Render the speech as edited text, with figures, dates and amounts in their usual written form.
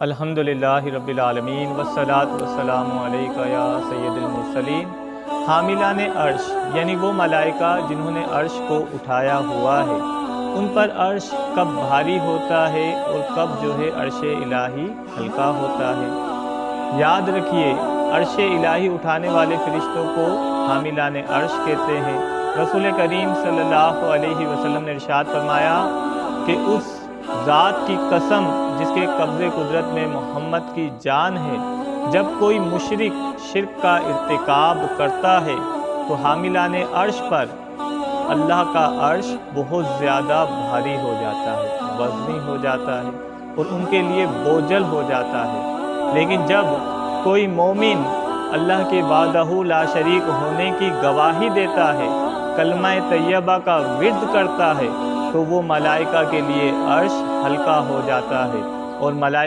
الحمدللہ رب العالمین والصلاة والسلام علیکہ یا سید المرسلین۔ حاملان عرش یعنی وہ ملائکہ جنہوں نے عرش کو اٹھایا ہوا ہے، ان پر عرش کب بھاری ہوتا ہے اور کب جو ہے عرش الہی ہلکا ہوتا ہے۔ یاد رکھیے، عرش الہی اٹھانے والے فرشتوں کو حاملان عرش کہتے ہیں۔ رسول کریم صلی اللہ علیہ وسلم نے ارشاد فرمایا کہ اس ذات کی قسم جس کے قبضے قدرت میں محمد کی جان ہے، جب کوئی مشرک شرک کا ارتکاب کرتا ہے تو حاملان عرش پر اللہ کا عرش بہت زیادہ بھاری ہو جاتا ہے، وزنی ہو جاتا ہے اور ان کے لیے بوجھل ہو جاتا ہے۔ لیکن جب کوئی مومن اللہ کے وحدہ لا شریک ہونے کی گواہی دیتا ہے، کلمہ طیبہ کا ورد کرتا ہے، تو وہ ملائکہ کے لیے عرش ہلکا ہو جاتا ہے اور ملائکہ